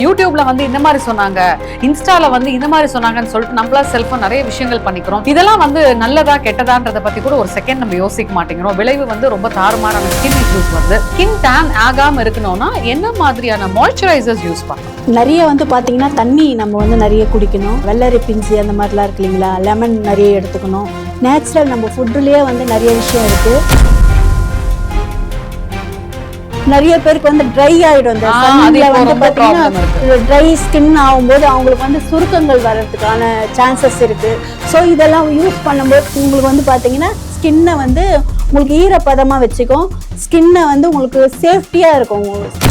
யூடியூப்ல வந்து இந்த மாதிரி சொன்னாங்க, இன்ஸ்டால வந்து இந்த மாதிரி சொன்னாங்கன்னு சொல்லிட்டு நம்மளா செல்ஃபா நிறைய விஷயங்கள் பண்ணிக்கிறோம். இதெல்லாம் வந்து நல்லதா கெட்டதான்றத பத்தி கூட ஒரு செகண்ட் நம்ம யோசிக்க மாட்டேங்கிறோம். விளைவு வந்து ரொம்ப தாறுமாறான ஸ்கின் இஷ்யூஸ் வருது. ஸ்கின் டேன் ஆகாம இருக்கணும்னா என்ன மாதிரியான மாய்ஸ்சரைசர்ஸ் யூஸ் பண்ணணும்? நிறைய வந்து பார்த்தீங்கன்னா தண்ணி நம்ம வந்து நிறைய குடிக்கணும். வெள்ளரி பிஞ்சு அந்த மாதிரிலாம் இருக்கு இல்லைங்களா, லெமன் நிறைய எடுத்துக்கணும். நேச்சுரல் நம்ம ஃபுட்டுலேயே வந்து நிறைய விஷயம் இருக்குது. நிறைய பேருக்கு வந்து ட்ரை ஆகிடும். இந்த சன்ல வந்து பார்த்தீங்கன்னா ட்ரை ஸ்கின் ஆகும்போது அவங்களுக்கு வந்து சுருக்கங்கள் வர்றதுக்கான சான்சஸ் இருக்குது. ஸோ இதெல்லாம் யூஸ் பண்ணும்போது உங்களுக்கு வந்து பார்த்தீங்கன்னா ஸ்கின்னை வந்து உங்களுக்கு ஈரப்பதமாக வச்சுக்கும். ஸ்கின்னை வந்து உங்களுக்கு சேஃப்டியாக இருக்கும். உங்களுக்கு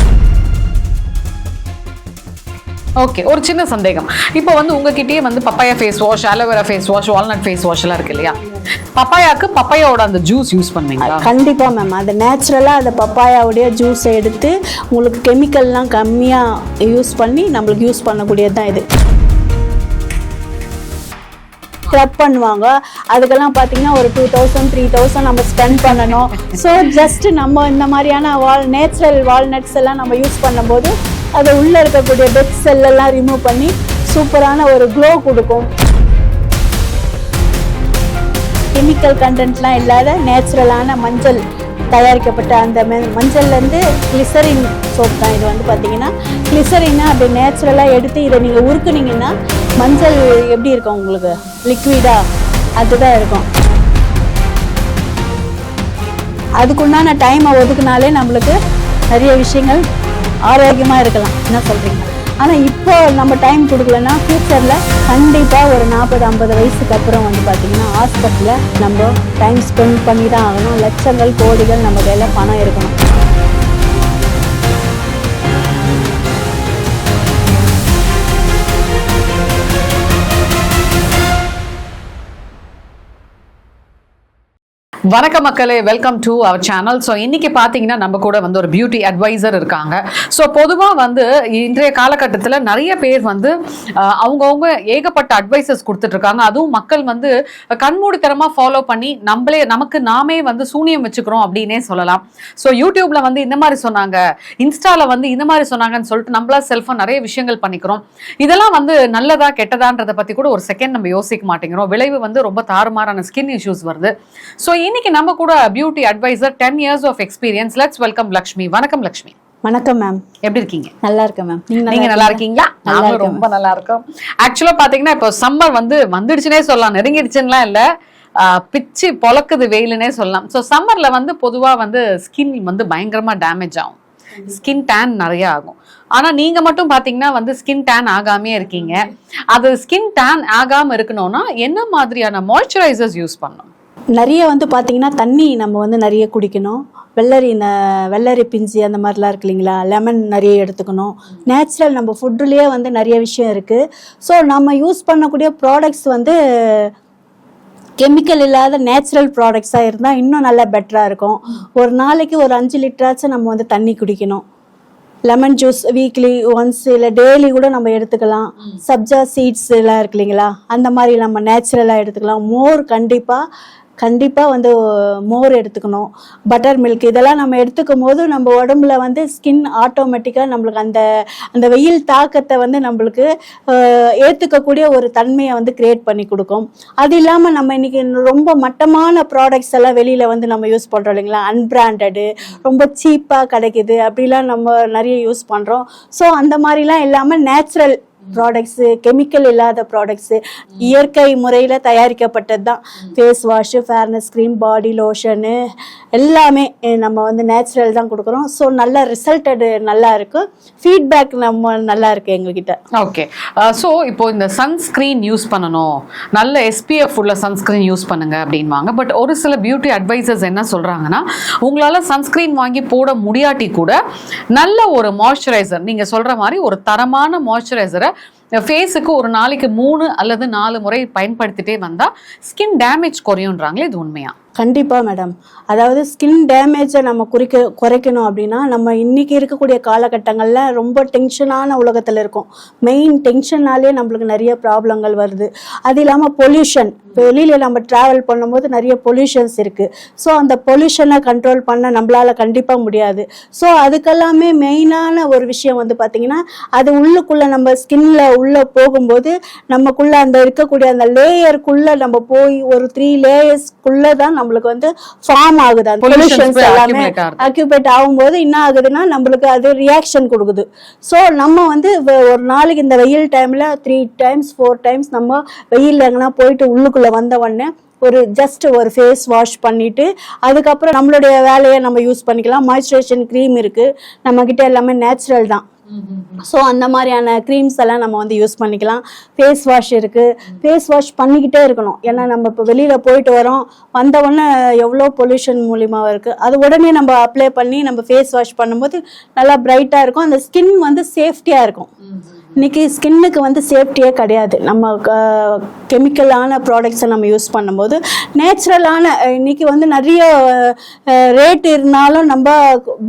ஓகே, ஒரு சின்ன சந்தேகம். இப்போ வந்து உங்ககிட்டயே வந்து papaya face wash, aloe vera face wash, walnut face wash எல்லாம் இருக்கு இல்லையா? பப்பாயாக்கு பப்பாயாவோட அந்த ஜூஸ் யூஸ் பண்ணுவீங்களா? கண்டிப்பா மேம். அது நேச்சுரலா அந்த பப்பாயாவுடைய ஜூஸை எடுத்து உங்களுக்கு கெமிக்கல்லாம் கம்மியா யூஸ் பண்ணி நம்மளுக்கு யூஸ் பண்ணக்கூடியது தான் இது. ஸ்க்ரப் பண்ணுவாங்க. அதுக்கெல்லாம் பார்த்தீங்கன்னா ஒரு 2000 3000 நம்ம ஸ்பெண்ட் பண்ணணும். ஸோ ஜஸ்ட் நம்ம இந்த மாதிரியான நேச்சுரல் வால்நட்ஸ் எல்லாம் நம்ம யூஸ் பண்ணும்போது அது உள்ளே இருக்கக்கூடிய டெட் செல்லெல்லாம் ரிமூவ் பண்ணி சூப்பரான ஒரு க்ளோ கொடுக்கும். கெமிக்கல் கண்டென்ட்லாம் இல்லாத நேச்சுரலான மஞ்சள் தயாரிக்கப்பட்ட அந்த மஞ்சள்லேருந்து கிளிசரின் சோப் தான் இது. வந்து பார்த்தீங்கன்னா கிளிசரினை அப்படி நேச்சுரலாக எடுத்து இதை நீங்கள் உருக்குனீங்கன்னா மஞ்சள் எப்படி இருக்கும் உங்களுக்கு லிக்விடாக அதுதான் இருக்கும். அதுக்குண்டான டைமை ஒதுக்குனாலே நம்மளுக்கு நிறைய விஷயங்கள் ஆரோக்கியமாக இருக்கலாம். என்ன சொல்கிறீங்க? ஆனால் இப்போ நம்ம டைம் கொடுக்கலன்னா ஃப்யூச்சரில் கண்டிப்பாக ஒரு 40-50 வயசுக்கு அப்புறம் வந்து பார்த்திங்கன்னா ஹாஸ்பிட்டலில் நம்ம டைம் ஸ்பெண்ட் பண்ணி தான் ஆகணும். லட்சங்கள் கோடிகள் நம்ம கையில் பணம் இருக்கணும். வணக்கம் மக்களே, welcome to our channel. So இன்னைக்கு பார்த்தீங்கன்னா நம்ம கூட வந்து ஒரு பியூட்டி அட்வைசர் இருக்காங்க. ஸோ பொதுவாக வந்து இன்றைய காலகட்டத்தில் நிறைய பேர் வந்து அவங்கவுங்க ஏகப்பட்ட அட்வைசஸ் கொடுத்துட்டு இருக்காங்க. அதுவும் மக்கள் வந்து கண்மூடித்தனமாக ஃபாலோ பண்ணி நாமே வந்து சூனியம் வச்சுக்கிறோம் அப்படின்னே சொல்லலாம். ஸோ யூடியூப்ல வந்து இந்த மாதிரி சொன்னாங்க, இன்ஸ்டால வந்து இந்த மாதிரி சொன்னாங்கன்னு சொல்லிட்டு நம்மளா செல்ஃபா நிறைய விஷயங்கள் பண்ணிக்கிறோம். இதெல்லாம் வந்து நல்லதா கெட்டதான்றதை பத்தி கூட ஒரு செகண்ட் நம்ம யோசிக்க மாட்டேங்கிறோம். விளைவு வந்து ரொம்ப தாறுமாறான ஸ்கின் இஷ்யூஸ் வருது. ஸோ இன்னைக்கு நம்ம கூட beauty advisor 10 years of experience. Let's welcome Lakshmi. வணக்கம் லக்ஷ்மி. வணக்கம் மேம். எப்படி இருக்கீங்க? நல்லா இருக்கேன் மேம். நீங்க நல்லா இருக்கீங்களா? நானும் ரொம்ப நல்லா இருக்கோம். ஆக்சுவலா பாத்தீங்கன்னா இப்போ சம்மர் வந்துடுச்சுனே சொல்லலாம், நெருங்கிடுச்சுன்னா இல்ல, பிச்சு பொழக்குது வெயிலுன்னே சொல்லலாம். ஸோ சம்மர்ல வந்து பொதுவா வந்து ஸ்கின் வந்து பயங்கரமா டேமேஜ் ஆகும், ஸ்கின் டேன் நிறைய ஆகும். ஆனா நீங்க மட்டும் பாத்தீங்கன்னா வந்து ஸ்கின் டேன் ஆகாமே இருக்கீங்க. அது ஸ்கின் டேன் ஆகாம இருக்கணும்னா என்ன மாதிரியான மாய்ஸ்சரைசர்ஸ் யூஸ் பண்ணணும்? நிறைய வந்து பார்த்தீங்கன்னா தண்ணி நம்ம வந்து நிறைய குடிக்கணும். வெள்ளரி பிஞ்சு அந்த மாதிரிலாம் இருக்கு இல்லைங்களா, லெமன் நிறைய எடுத்துக்கணும். நேச்சுரல் நம்ம ஃபுட்டுலேயே வந்து நிறைய விஷயம் இருக்குது. ஸோ நம்ம யூஸ் பண்ணக்கூடிய ப்ராடக்ட்ஸ் வந்து கெமிக்கல் இல்லாத நேச்சுரல் ப்ராடக்ட்ஸாக இருந்தால் இன்னும் நல்லா பெட்டராக இருக்கும். ஒரு நாளைக்கு ஒரு 5 லிட்டராச்சும் நம்ம வந்து தண்ணி குடிக்கணும். லெமன் ஜூஸ் வீக்லி ஒன்ஸ் இல்லை டெய்லி கூட நம்ம எடுத்துக்கலாம். சப்ஜா சீட்ஸ் எல்லாம் இருக்கு இல்லைங்களா, அந்த மாதிரி நம்ம நேச்சுரலாக எடுத்துக்கலாம். மோர் கண்டிப்பாக வந்து மோர் எடுத்துக்கணும். பட்டர் மில்க் இதெல்லாம் நம்ம எடுத்துக்கும் போது நம்ம உடம்புல வந்து ஸ்கின் ஆட்டோமேட்டிக்காக நம்மளுக்கு அந்த வெயில் தாக்கத்தை வந்து நம்மளுக்கு ஏற்றுக்கக்கூடிய ஒரு தன்மையை வந்து கிரியேட் பண்ணி கொடுக்கும். அது இல்லாமல் நம்ம இன்னைக்கு ரொம்ப மட்டமான ப்ராடக்ட்ஸ் எல்லாம் வெளியில் வந்து நம்ம யூஸ் பண்ணுறோம் இல்லைங்களா, அன்பிராண்டடு ரொம்ப சீப்பாக கிடைக்குது அப்படிலாம் நம்ம நிறைய யூஸ் பண்ணுறோம். ஸோ அந்த மாதிரிலாம் இல்லாமல் நேச்சுரல் ப்ராடக்ட்ஸு, கெமிக்கல் இல்லாத ப்ராடக்ட்ஸு, இயற்கை முறையில் தயாரிக்கப்பட்டது தான். ஃபேஸ் வாஷு, ஃபேர்னஸ் க்ரீம், பாடி லோஷனு எல்லாமே நம்ம வந்து நேச்சுரல் தான் கொடுக்குறோம். ஸோ நல்ல ரிசல்ட்டடு நல்லா இருக்கு, ஃபீட்பேக் நம்ம நல்லா இருக்கு எங்ககிட்ட. ஓகே, ஸோ இப்போ இந்த சன்ஸ்க்ரீன் யூஸ் பண்ணணும், நல்ல SPF உள்ள சன்ஸ்க்ரீன் யூஸ் பண்ணுங்க அப்படின்வாங்க. பட் ஒரு சில பியூட்டி அட்வைசர்ஸ் என்ன சொல்றாங்கன்னா, உங்களால் சன்ஸ்க்ரீன் வாங்கி போட முடியாட்டி கூட நல்ல ஒரு மாய்ஸ்சரைசர், நீங்க சொல்ற மாதிரி ஒரு தரமான மாய்ஸ்சரைசரை ஃபேஸுக்கு ஒரு நாளைக்கு 3 அல்லது 4 முறை பயன்படுத்திட்டே வந்தா ஸ்கின் டேமேஜ் குறையும்ன்றாங்களே, இது உண்மையா? கண்டிப்பாக மேடம். அதாவது ஸ்கின் டேமேஜை நம்ம குறைக்கணும் அப்படின்னா, நம்ம இன்னைக்கு இருக்கக்கூடிய காலகட்டங்களில் ரொம்ப டென்ஷனான உலகத்தில் இருக்கும். மெயின் டென்ஷனாலே நம்மளுக்கு நிறைய ப்ராப்ளங்கள் வருது. அது இல்லாமல் பொல்யூஷன், வெளியில் நம்ம ட்ராவல் பண்ணும்போது நிறைய பொல்யூஷன்ஸ் இருக்குது. ஸோ அந்த பொல்யூஷனை கண்ட்ரோல் பண்ண நம்மளால் கண்டிப்பாக முடியாது. ஸோ அதுக்கெல்லாமே மெயினான ஒரு விஷயம் வந்து பார்த்திங்கன்னா, அது உள்ளுக்குள்ளே நம்ம ஸ்கின்ல உள்ளே போகும்போது நமக்குள்ளே அந்த இருக்கக்கூடிய அந்த லேயருக்குள்ளே நம்ம போய் ஒரு 3 லேயர்ஸ்க்குள்ளே தான் நம்மளுக்கு வந்து ஃபார்ம் ஆகுது. அந்த பொல்யூஷன்ஸ் எல்லாமே அக்யூபேட் ஆகும்போது என்ன ஆகுதுன்னா நம்மளுக்கு அது ரியாக்ஷன் கொடுக்குது. ஸோ நம்ம வந்து ஒரு நாளைக்கு இந்த வெயில் டைம்ல 3 times 4 times நம்ம வெயில் எங்கன்னா போயிட்டு உள்ளுக்குள்ள வந்த உடனே ஜஸ்ட் ஒரு ஃபேஸ் வாஷ் பண்ணிட்டு அதுக்கப்புறம் நம்மளுடைய வேலையை நம்ம யூஸ் பண்ணிக்கலாம். மாய்ஸ்சரைசேஷன் க்ரீம் இருக்கு நம்ம கிட்ட, எல்லாமே நேச்சுரல் தான். ஸோ அந்த மாதிரியான க்ரீம்ஸ் எல்லாம் நம்ம வந்து யூஸ் பண்ணிக்கலாம். ஃபேஸ் வாஷ் இருக்குது, ஃபேஸ் வாஷ் பண்ணிக்கிட்டே இருக்கணும். ஏன்னா நம்ம இப்போ வெளியில் போயிட்டு வரோம், வந்த உடனே எவ்வளோ பொல்யூஷன் மூலியமாக இருக்குது, அது உடனே நம்ம அப்ளை பண்ணி நம்ம ஃபேஸ் வாஷ் பண்ணும்போது நல்லா பிரைட்டாக இருக்கும். அந்த ஸ்கின் வந்து சேஃப்டியாக இருக்கும். இன்னைக்கு ஸ்கின்னுக்கு வந்து சேஃப்டியே கிடையாது. நம்ம கெமிக்கலான ப்ராடக்ட்ஸை நம்ம யூஸ் பண்ணும்போது நேச்சுரலான, இன்னைக்கு வந்து நிறைய ரேட் இருந்தாலும் நம்ம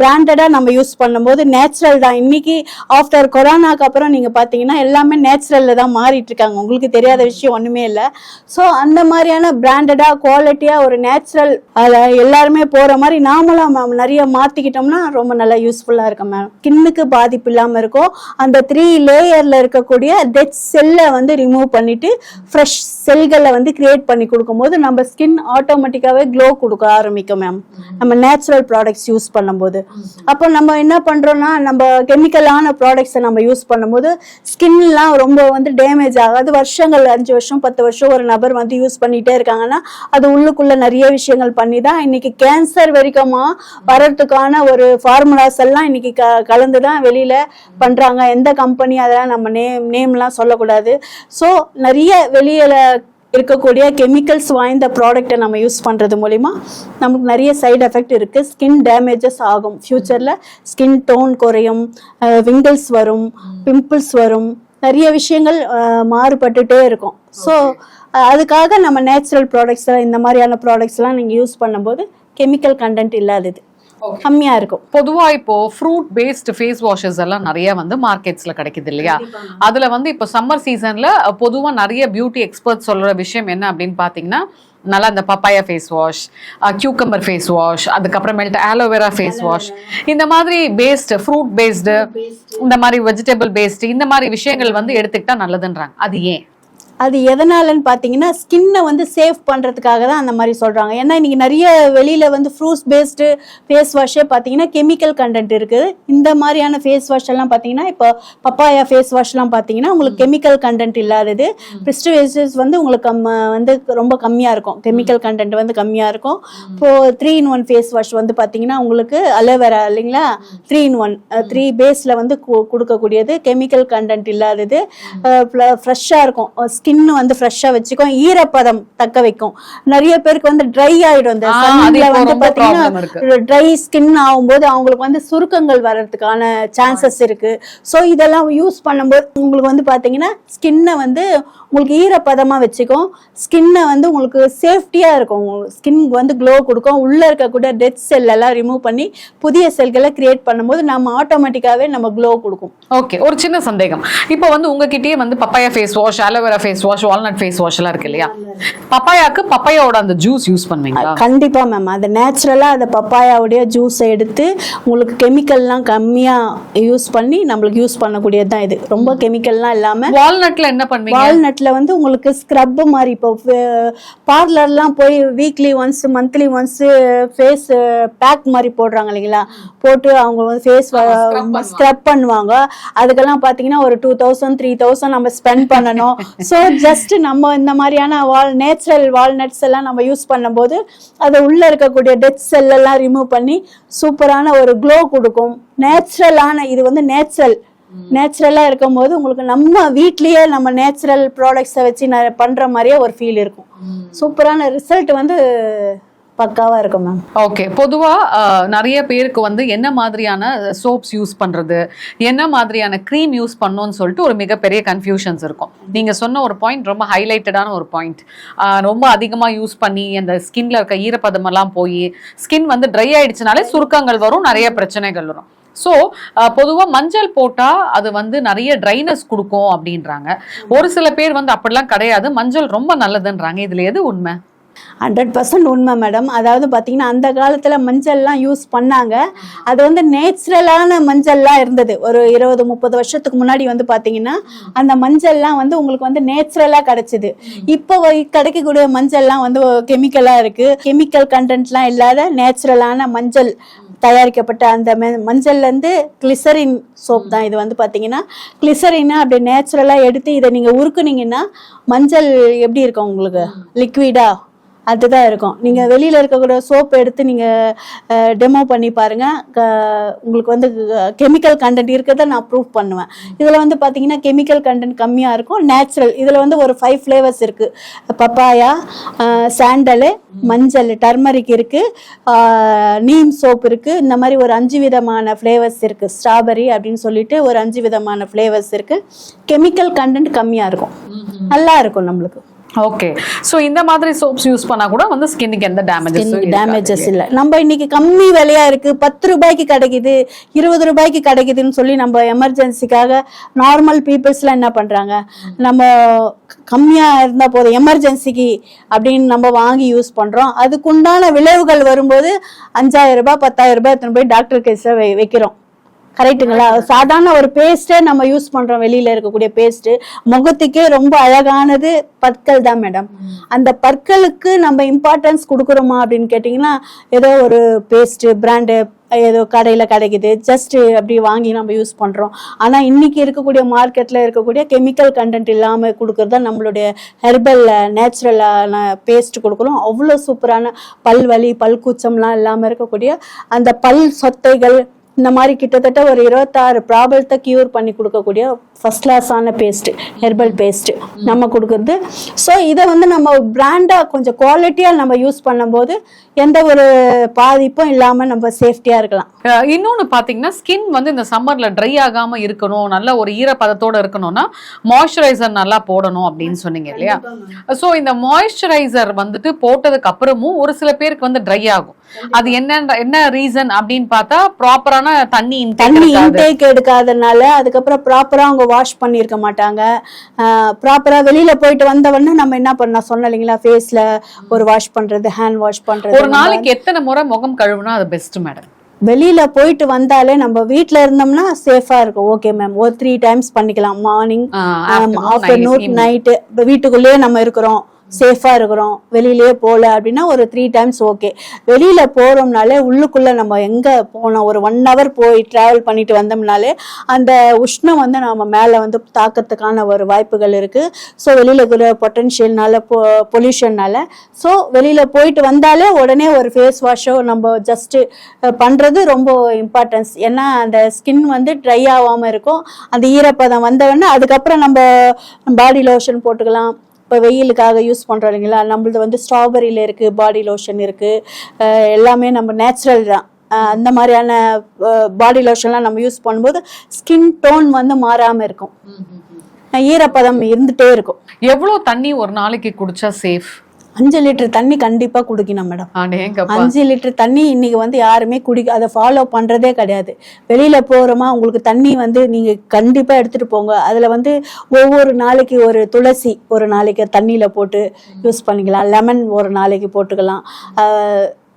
பிராண்டடாக நம்ம யூஸ் பண்ணும்போது நேச்சுரல் தான். இன்னைக்கு ஆஃப்டர் கொரோனாக்கு அப்புறம் நீங்கள் பார்த்தீங்கன்னா எல்லாமே நேச்சுரலில் தான் மாறிட்டு இருக்காங்க. உங்களுக்கு தெரியாத விஷயம் ஒன்றுமே இல்லை. ஸோ அந்த மாதிரியான பிராண்டடாக குவாலிட்டியாக ஒரு நேச்சுரல் அதை எல்லாருமே போகிற மாதிரி நாமளும் நிறைய மாற்றிக்கிட்டோம்னா ரொம்ப நல்லா யூஸ்ஃபுல்லாக இருக்கும் மேம். ஸ்கின்னுக்கு பாதிப்பு இல்லாமல் இருக்கும். அந்த 3 லேயர்ல இருக்கக்கூடிய டெட் செல்லை வந்து ரிமூவ் பண்ணிட்டு ஃப்ரெஷ் செல்களை வந்து கிரியேட் பண்ணி கொடுக்கும்போது நம்ம ஸ்கின் ஆட்டோமேட்டிக்காவே க்ளோ கொடுக்க ஆரம்பிக்கும் மேம், நம்ம நேச்சுரல் ப்ராடக்ட்ஸ் யூஸ் பண்ணும்போது. அப்போ நம்ம என்ன பண்றோம்னா, நம்ம கெமிக்கலான ப்ராடக்ட்ஸை நம்ம யூஸ் பண்ணும்போது ஸ்கின்லாம் ரொம்ப வந்து டேமேஜ் ஆகாது. வருஷங்கள் 5 வருஷம் 10 வருஷம் ஒரு நபர் வந்து யூஸ் பண்ணிட்டே இருக்காங்கன்னா அது உள்ளுக்குள்ள நிறைய விஷயங்கள் பண்ணி தான் இன்னைக்கு கேன்சர் வரைக்குமா வர்றதுக்கான ஒரு ஃபார்முலாஸ் எல்லாம் இன்னைக்கு கலந்து தான் வெளியில பண்றாங்க. எந்த கம்பெனி அதெல்லாம் நம்ம நேம்லாம் சொல்லக்கூடாது. ஸோ நிறைய வெளியில இருக்கக்கூடிய கெமிக்கல்ஸ் வாய்ந்த ப்ராடக்டை நம்ம யூஸ் பண்ணுறது மூலிமா நமக்கு நிறைய சைடு எஃபெக்ட் இருக்குது. ஸ்கின் டேமேஜஸ் ஆகும். ஃப்யூச்சரில் ஸ்கின் டோன் குறையும், விங்கிள்ஸ் வரும், பிம்பிள்ஸ் வரும், நிறைய விஷயங்கள் மாறுபட்டுட்டே இருக்கும். ஸோ அதுக்காக நம்ம நேச்சுரல் ப்ராடக்ட்ஸ், இந்த மாதிரியான ப்ராடக்ட்ஸ்லாம் நீங்கள் யூஸ் பண்ணும்போது கெமிக்கல் கண்டென்ட் இல்லாதது கம்மியா இருக்கும். பொதுவா இப்போ ஃப்ரூட் பேஸ்ட் ஃபேஸ் வாஷஸ் எல்லாம் நிறைய வந்து மார்க்கெட்ஸ்ல கிடைக்குது இல்லையா? அதுல வந்து இப்போ சம்மர் சீசன்ல பொதுவா நிறைய பியூட்டி எக்ஸ்பர்ட் சொல்ற விஷயம் என்ன அப்படின்னு பாத்தீங்கன்னா, நல்லா இந்த papaya face wash, cucumber face wash, அதுக்கப்புறமேல்ட்டு ஆலோவேரா ஃபேஸ் வாஷ், இந்த மாதிரி பேஸ்ட் ஃப்ரூட் பேஸ்டு, இந்த மாதிரி வெஜிடபிள் பேஸ்ட், இந்த மாதிரி விஷயங்கள் வந்து எடுத்துக்கிட்டா நல்லதுன்றாங்க. அது ஏன்? அது எதனாலன்னு பார்த்தீங்கன்னா, ஸ்கின்னை வந்து சேவ் பண்ணுறதுக்காக தான் அந்த மாதிரி சொல்கிறாங்க. ஏன்னா இன்றைக்கி நிறைய வெளியில் வந்து ஃப்ரூட்ஸ் பேஸ்டு ஃபேஸ் வாஷே பார்த்தீங்கன்னா கெமிக்கல் கண்டென்ட் இருக்குது. இந்த மாதிரியான ஃபேஸ் வாஷ் எல்லாம் பார்த்தீங்கன்னா, இப்போ பப்பாயா ஃபேஸ் வாஷ்லாம் பார்த்தீங்கன்னா உங்களுக்கு கெமிக்கல் கண்டென்ட் இல்லாதது. ப்ரிஸ்டிவேஜஸ் வந்து உங்களுக்கு வந்து ரொம்ப கம்மியாக இருக்கும், கெமிக்கல் கண்டென்ட் வந்து கம்மியாக இருக்கும். இப்போது 3-in-1 ஃபேஸ் வாஷ் வந்து பார்த்தீங்கன்னா உங்களுக்கு அலோவேரா இல்லைங்களா, 3-in-1 3 பேஸில் வந்து கொடுக்கக்கூடியது, கெமிக்கல் கண்டென்ட் இல்லாதது, ஃப்ரெஷ்ஷாக இருக்கும். ஸ்கின் வந்து ஃப்ரெஷ்ஷா வச்சுக்கும், ஈரப்பதம் தக்க வைக்கும். நிறைய பேருக்கு வந்து ட்ரை ஆயிடும். இந்த சன்ல வந்து பாத்தீங்கன்னா ட்ரை ஸ்கின் ஆகும்போது அவங்களுக்கு வந்து சுருக்கங்கள் வர்றதுக்கான சான்சஸ் இருக்கு. ஸோ இதெல்லாம் யூஸ் பண்ணும்போது உங்களுக்கு வந்து பாத்தீங்கன்னா ஸ்கின்னை வந்து உங்களுக்கு ஈரப்பதமா வச்சுக்கும், ஸ்கின்னை வந்து உங்களுக்கு சேஃப்டியா இருக்கும், ஸ்கின் வந்து க்ளோ கொடுக்கும். உள்ள இருக்கக்கூடிய டெட் செல் எல்லாம் ரிமூவ் பண்ணி புதிய செல்களை கிரியேட் பண்ணும்போது நம்ம ஆட்டோமேட்டிக்காவே நம்ம க்ளோ கொடுக்கும். ஓகே, ஒரு சின்ன சந்தேகம். இப்போ வந்து உங்ககிட்டயே வந்து papaya face wash, aloe vera face wash, walnut face wash எல்லாம் இருக்கு இல்லையா? பப்பாயாக்கு பப்பாயாவோட அந்த ஜூஸ் யூஸ் பண்ணுவீங்களா? கண்டிப்பா மேம். அது நேச்சுரலா அந்த பப்பாயாவுடைய ஜூஸை எடுத்து உங்களுக்கு கெமிக்கல்லாம் கம்மியா யூஸ் பண்ணி நம்மளுக்கு யூஸ் பண்ணக்கூடியது தான் இது. ரொம்ப கெமிக்கல்லாம் இல்லாம. வால்நட்ல என்ன பண்ணுவீங்க? வால்நட்ல வந்து உங்களுக்கு ஸ்க்ரப் மாதிரி, இப்போ பார்லர்லாம் போய் weekly once monthly once face pack மாதிரி போடுறாங்க இல்லைங்களா, போட்டு அவங்க வந்து ஃபேஸ் ஸ்க்ரப் பண்ணுவாங்க. அதுக்கெல்லாம் பார்த்தீங்கன்னா ஒரு 2000-3000 நம்ம ஸ்பெண்ட் பண்ணணும். ஸோ ஜஸ்ட் நம்ம இந்த மாதிரியான நேச்சுரல் வால்நட்ஸ் எல்லாம் நம்ம யூஸ் பண்ணும்போது அது உள்ள இருக்கக்கூடிய டெட் செல் எல்லாம் ரிமூவ் பண்ணி சூப்பரான ஒரு க்ளோ கொடுக்கும். நேச்சுரலான இது வந்து நேச்சுரலா இருக்கும் போது உங்களுக்கு நம்ம வீட்லயே நம்ம நேச்சுரல் ப்ராடக்ட்ஸை வச்சு பண்ற மாதிரியே ஒரு ஃபீல் இருக்கும். சூப்பரான ரிசல்ட் வந்து பக்காவா இருக்கும் மேம். ஓகே, பொதுவா நிறைய பேருக்கு வந்து என்ன மாதிரியான சோப்ஸ் யூஸ் பண்றது, என்ன மாதிரியான க்ரீம் யூஸ் பண்ணணும்னு சொல்லிட்டு ஒரு மிகப்பெரிய கன்ஃபியூஷன்ஸ் இருக்கும். நீங்க சொன்ன ஒரு பாயிண்ட் ரொம்ப ஹைலைட்டடான ஒரு பாயிண்ட். ரொம்ப அதிகமா யூஸ் பண்ணி அந்த ஸ்கின்ல இருக்க ஈரப்பதம் எல்லாம் போய் ஸ்கின் வந்து ட்ரை ஆயிடுச்சுனாலே சுருக்கங்கள் வரும், நிறைய பிரச்சனைகள் வரும். ஸோ பொதுவாக மஞ்சள் போட்டா அது வந்து நிறைய ட்ரைனஸ் கொடுக்கும் அப்படின்றாங்க. ஒரு சில பேர் வந்து அப்படிலாம் கிடையாது, மஞ்சள் ரொம்ப நல்லதுன்றாங்க. இதுல எது உண்மை? 100% உண்மை மேடம். அதாவது பார்த்தீங்கன்னா அந்த காலத்தில் மஞ்சள்லாம் யூஸ் பண்ணாங்க. அது வந்து நேச்சுரலான மஞ்சள்லாம் இருந்தது. ஒரு 20-30 வருஷத்துக்கு முன்னாடி வந்து பார்த்தீங்கன்னா அந்த மஞ்சள்லாம் வந்து உங்களுக்கு வந்து நேச்சுரலாக கிடைச்சிது. இப்போ கிடைக்கக்கூடிய மஞ்சள்லாம் வந்து கெமிக்கலாக இருக்குது. கெமிக்கல் கண்டென்ட்லாம் இல்லாத நேச்சுரலான மஞ்சள் தயாரிக்கப்பட்ட அந்த மஞ்சள்லேருந்து கிளிசரின் சோப் தான் இது. வந்து பார்த்தீங்கன்னா கிளிசரினை அப்படி நேச்சுரலாக எடுத்து இதை நீங்கள் உருக்குனீங்கன்னா மஞ்சள் எப்படி இருக்கும் உங்களுக்கு, லிக்விடா அதுதான் இருக்கும். நீங்கள் வெளியில் இருக்கக்கூடிய சோப் எடுத்து நீங்கள் டெமோ பண்ணி பாருங்கள், உங்களுக்கு வந்து கெமிக்கல் கண்டென்ட் இருக்கிறத நான் ப்ரூவ் பண்ணுவேன். இதில் வந்து பார்த்தீங்கன்னா கெமிக்கல் கண்டென்ட் கம்மியாக இருக்கும், நேச்சுரல். இதில் வந்து ஒரு 5 ஃப்ளேவர்ஸ் இருக்குது. பப்பாயா, சாண்டலு, மஞ்சள், டர்மரிக் இருக்குது, நீம் சோப் இருக்குது. இந்த மாதிரி ஒரு 5 விதமான ஃப்ளேவர்ஸ் இருக்குது. ஸ்ட்ராபெரி அப்படின்னு சொல்லிட்டு ஒரு 5 விதமான ஃப்ளேவர்ஸ் இருக்குது. கெமிக்கல் கண்டென்ட் கம்மியாக இருக்கும், நல்லா இருக்கும் நம்மளுக்கு. ஓகே, ஸோ இந்த மாதிரி சோப்ஸ் யூஸ் பண்ணா கூட வந்து ஸ்கின்னுக்கு எந்த டேமேஜஸ் இல்லை. நம்ம இன்னைக்கு கம்மி விலையா இருக்கு, 10 ரூபாய்க்கு கிடைக்குது, 20 ரூபாய்க்கு கிடைக்குதுன்னு சொல்லி நம்ம எமர்ஜென்சிக்காக நார்மல் பீப்புள்ஸ்லாம் என்ன பண்றாங்க, நம்ம கம்மியா இருந்தா போதும் எமர்ஜென்சிக்கு அப்படின்னு நம்ம வாங்கி யூஸ் பண்றோம். அதுக்குண்டான விளைவுகள் வரும்போது 5000 ரூபாய் 10,000 ரூபாய் எடுத்துன்னு போய் டாக்டர் கேஸை வைக்கிறோம். கரெக்டுங்களா? சாதாரண ஒரு பேஸ்ட்டே நம்ம யூஸ் பண்றோம், வெளியில இருக்கக்கூடிய பேஸ்ட் முகத்துக்கே ரொம்ப அழகானது பற்கள் தான் மேடம். அந்த பற்களுக்கு நம்ம இம்பார்ட்டன்ஸ் கொடுக்குறோமா அப்படின்னு கேட்டிங்கன்னா, ஏதோ ஒரு பேஸ்ட் பிராண்டு ஏதோ கடையில் கிடைக்குது, ஜஸ்ட் அப்படி வாங்கி நம்ம யூஸ் பண்ணுறோம். ஆனால் இன்னைக்கு இருக்கக்கூடிய மார்க்கெட்டில் இருக்கக்கூடிய கெமிக்கல் கண்டென்ட் இல்லாமல் கொடுக்குறது தான் நம்மளுடைய ஹெர்பல் நேச்சுரலான பேஸ்ட் கொடுக்குறோம். அவ்வளோ சூப்பரான பல் வலி பல் கூச்சம்லாம் இல்லாமல் இருக்கக்கூடிய அந்த பல் சொத்தைகள் இந்த மாதிரி கிட்டத்தட்ட ஒரு 26 ப்ராப்ளத்தை கியூர் பண்ணி கொடுக்கக்கூடிய ஃபர்ஸ்ட் கிளாஸான பேஸ்ட், ஹெர்பல் பேஸ்ட் நம்ம கொடுக்குறது. ஸோ இதை வந்து நம்ம பிராண்டாக கொஞ்சம் குவாலிட்டியாக நம்ம யூஸ் பண்ணும்போது எந்த ஒரு பாதிப்பும் இல்லாமல் நம்ம சேஃப்டியாக இருக்கலாம். இன்னொன்று பார்த்தீங்கன்னா, ஸ்கின் வந்து இந்த சம்மரில் ட்ரை ஆகாமல் இருக்கணும், நல்ல ஒரு ஈரப்பதத்தோடு இருக்கணும்னா மாய்ஸ்சரைசர் நல்லா போடணும் அப்படின்னு சொன்னீங்க இல்லையா? ஸோ இந்த மாய்ஸ்சரைசர் வந்துட்டு போட்டதுக்கு அப்புறமும் ஒரு சில பேருக்கு வந்து ட்ரை ஆகும். அது என்ன ரீசன் அப்படின்னு பார்த்தா, ப்ராப்பரான தண்ணி இன்டேக் எடுக்காதனால, அதுக்கப்புறம் ப்ராப்பரா அவங்க வாஷ் பண்ணியிருக்க மாட்டாங்க. ப்ராப்பரா வெளியில போயிட்டு வந்தவொடனே நம்ம என்ன பண்ண சொன்னோம் இல்லைங்களா, ஃபேஸ்ல ஒரு வாஷ் பண்றது, ஹேண்ட் வாஷ் பண்றது. ஒரு நாளைக்கு எத்தனை முறை முகம் கழுவுனா அது பெஸ்ட் மேடம்? வெளியில போயிட்டு வந்தாலே நம்ம வீட்டுல இருந்தோம்னா சேஃபா இருக்கும். ஓகே மேம், ஒரு 3 டைம்ஸ் பண்ணிக்கலாம். Morning, afternoon, night. வீட்டுக்குள்ளேயே நம்ம இருக்கிறோம், சேஃபா இருக்கிறோம், வெளியிலேயே போகல அப்படின்னா ஒரு 3 டைம்ஸ் ஓகே. வெளியில போறோம்னாலே உள்ளுக்குள்ள நம்ம எங்க போனோம், ஒரு 1 hour போய் டிராவல் பண்ணிட்டு வந்தோம்னாலே அந்த உஷ்ணம் வந்து நம்ம மேல வந்து தாக்கத்துக்கான ஒரு வாய்ப்புகள் இருக்கு. ஸோ வெளியில இருக்கிற பொட்டன்ஷியல்னால, பொல்யூஷன்னால, ஸோ வெளியில போயிட்டு வந்தாலே உடனே ஒரு ஃபேஸ் வாஷோ நம்ம ஜஸ்ட் பண்றது ரொம்ப இம்பார்ட்டன்ஸ். ஏன்னா அந்த ஸ்கின் வந்து ட்ரை ஆகாம இருக்கும். அந்த ஈரப்பதம் வந்தவொடனே அதுக்கப்புறம் நம்ம பாடி லோஷன் போட்டுக்கலாம். இப்போ வெயிலுக்காக யூஸ் பண்ணுறோம் இல்லைங்களா, நம்மளது வந்து ஸ்ட்ராபெரியில் இருக்குது, பாடி லோஷன் இருக்குது, எல்லாமே நம்ம நேச்சுரல் தான். அந்த மாதிரியான பாடி லோஷன்லாம் நம்ம யூஸ் பண்ணும்போது ஸ்கின் டோன் வந்து மாறாமல் இருக்கும், ஈரப்பதம் இருந்துகிட்டே இருக்கும். எவ்வளோ தண்ணி ஒரு நாளைக்கு குடிச்சா சேஃப்? 5 லிட்டர் தண்ணி கண்டிப்பா குடிக்கணும் மேடம். 5 லிட்டர் தண்ணி இன்னைக்கு வந்து யாருமே அதை ஃபாலோ பண்றதே கிடையாது. வெளியில போறோமா, உங்களுக்கு தண்ணி வந்து நீங்க கண்டிப்பா எடுத்துட்டு போங்க. அதுல வந்து ஒவ்வொரு நாளைக்கு ஒரு துளசி ஒரு நாளைக்கு தண்ணியில போட்டு யூஸ் பண்ணிக்கலாம். லெமன் ஒரு நாளைக்கு போட்டுக்கலாம்.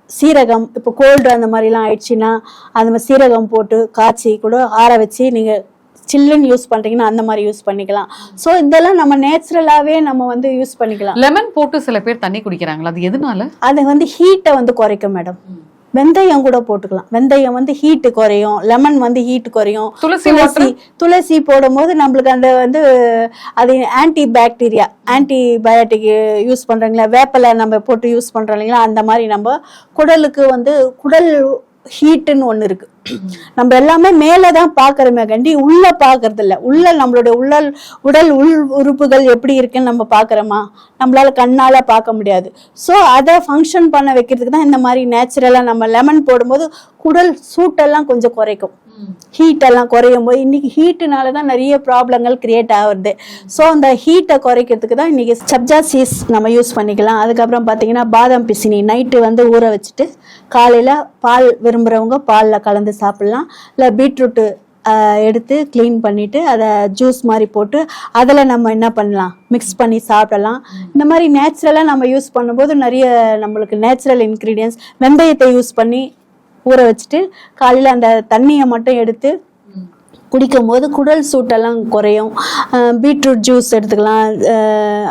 சீரகம், இப்போ கோல்டு அந்த மாதிரிலாம் ஆயிடுச்சுன்னா அந்த மாதிரி சீரகம் போட்டு காய்ச்சி கூட ஆற வச்சு நீங்க சில்லுன்னு யூஸ் பண்றீங்கன்னா அந்த மாதிரி யூஸ் பண்ணிக்கலாம். ஸோ இதெல்லாம் நம்ம நேச்சுரலாவே நம்ம வந்து யூஸ் பண்ணிக்கலாம். லெமன் போட்டு சில பேர் தண்ணி குடிக்கிறாங்களா, அது எதனால? அது வந்து ஹீட்டை வந்து குறைக்கும் மேடம். வெந்தயம் கூட போட்டுக்கலாம். வெந்தயம் வந்து ஹீட்டு குறையும், லெமன் வந்து ஹீட் குறையும். துளசி போடும் போது நம்மளுக்கு அந்த வந்து அது ஆன்டி பாக்டீரியா, ஆன்டிபயோட்டிக் யூஸ் பண்றீங்களா, வேப்பலை நம்ம போட்டு யூஸ் பண்றோம் இல்லைங்களா, அந்த மாதிரி நம்ம குடலுக்கு வந்து குடல் ஹீட்டுன்னு ஒண்ணு இருக்கு. நம்ம எல்லாமே மேலதான் பாக்குறோமே கண்டி உள்ள பாக்குறது இல்ல. உள்ள நம்மளுடைய உடல் உள் உறுப்புகள் எப்படி இருக்குன்னு நம்ம பாக்குறோமா? நம்மளால கண்ணால பார்க்க முடியாது. ஸோ அதை ஃபங்க்ஷன் பண்ண வைக்கிறதுக்கு தான் இந்த மாதிரி நேச்சுரலா நம்ம லெமன் போடும்போது குடல் சூட்டெல்லாம் கொஞ்சம் குறைக்கும். ஹீட் எல்லாம் குறையும் போது இன்னைக்கு ஹீட்டுனால தான் நிறைய ப்ராப்ளங்கள் கிரியேட் ஆகுது. ஸோ அந்த ஹீட்டை குறைக்கிறதுக்கு தான் இன்னைக்கு சப்ஜா சீஸ் நம்ம யூஸ் பண்ணிக்கலாம். அதுக்கப்புறம் பார்த்தீங்கன்னா பாதாம் பிசினி நைட்டு ஊற வச்சுட்டு காலையில் பால் விரும்புகிறவங்க பாலில் கலந்து சாப்பிட்லாம். இல்லை பீட்ரூட்டு எடுத்து க்ளீன் பண்ணிவிட்டு அதை ஜூஸ் மாதிரி போட்டு அதில் நம்ம என்ன பண்ணலாம், மிக்ஸ் பண்ணி சாப்பிடலாம். இந்த மாதிரி நேச்சுரலாக நம்ம யூஸ் பண்ணும்போது நிறைய நம்மளுக்கு நேச்சுரல் இன்க்ரீடியன்ஸ் வெந்தயத்தை யூஸ் பண்ணி ஊற வச்சுட்டு காலையில் அந்த தண்ணியை மட்டும் எடுத்து குடிக்கும் போது குடல் சூட்டெல்லாம் குறையும். பீட்ரூட் ஜூஸ் எடுத்துக்கலாம்.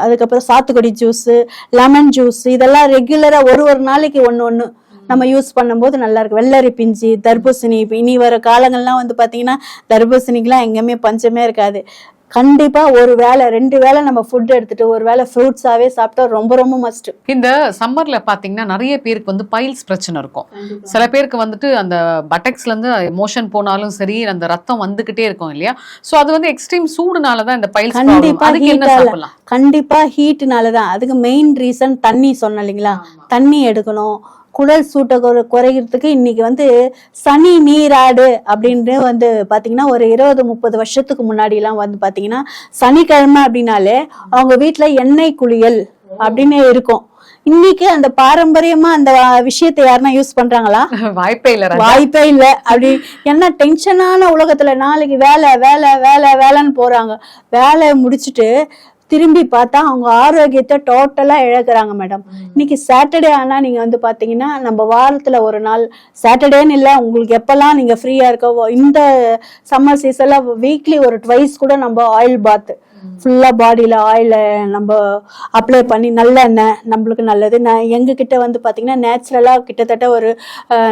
அதுக்கப்புறம் சாத்துக்குடி ஜூஸு, லெமன் ஜூஸ் இதெல்லாம் ரெகுலராக ஒரு நாளைக்கு ஒன்று நம்ம யூஸ் பண்ணும்போது நல்லா இருக்கு. வெள்ளரி பிஞ்சு, தர்பூசணி, இனி வர காலங்கள்லாம் பார்த்தீங்கன்னா தர்பூசணிக்கெல்லாம் எங்கேயுமே பஞ்சமே இருக்காது. கண்டிப்பா ஒரு வேளை 2 வேளை நம்ம ஃபுட் எடுத்துட்டு ஒரு வேளை ஃப்ரூட்ஸாவே சாப்பிட்டா ரொம்ப ரொம்ப மஸ்ட். இந்த சம்மர்ல பாத்தீங்கன்னா நிறைய பேருக்கு பைல்ஸ் பிரச்சனை இருக்கும். சில பேருக்கு அந்த பட்டக்ஸ்ல இருந்து மோஷன் போனாலும் சரி அந்த ரத்தம் வந்துகிட்டே இருக்கும் இல்லையா? சோ அது எக்ஸ்ட்ரீம் சூடுனாலதான் இந்த பைல்ஸ். கண்டிப்பா ஹீட்னாலதான். அதுக்கு மெயின் ரீசன் தண்ணி சொன்னேன் இல்லைங்களா? தண்ணி எடுக்கணும். குடல் சூட்டை குறைகிறதுக்கு இன்னைக்கு சனி நீராடு அப்படின்னு பாத்தீங்கன்னா ஒரு 20-30 வருஷத்துக்கு முன்னாடி எல்லாம் பாத்தீங்கன்னா சனிக்கிழமை அப்படின்னாலே அவங்க வீட்டுல எண்ணெய் குளியல் அப்படின்னு இருக்கும். இன்னைக்கு அந்த பாரம்பரியமா அந்த விஷயத்தை யாருன்னா யூஸ் பண்றாங்களா? வாய்ப்பே இல்ல. அப்படி என்ன டென்ஷனான உலகத்துல நாளைக்கு வேலைன்னு போறாங்க. வேலையை முடிச்சுட்டு திரும்பி பார்த்தா அவங்க ஆரோக்கியத்தை டோட்டலா இழக்கிறாங்க மேடம். இன்னைக்கு சாட்டர்டே ஆனா நீங்க பாத்தீங்கன்னா நம்ம வாரத்துல ஒரு நாள் சாட்டர்டேன்னு இல்லை, உங்களுக்கு எப்பெல்லாம் நீங்க ஃப்ரீயா இருக்கோ இந்த சம்மர் சீசன்ல வீக்லி ஒரு ட்வைஸ் கூட நம்ம ஆயில் பாத் ஃபுல்லா பாடியில ஆயில நம்ம அப்ளை பண்ணி நல்லெண்ணெய் நம்மளுக்கு நல்லது. எங்க கிட்ட பாத்தீங்கன்னா நேச்சுரலா கிட்டத்தட்ட ஒரு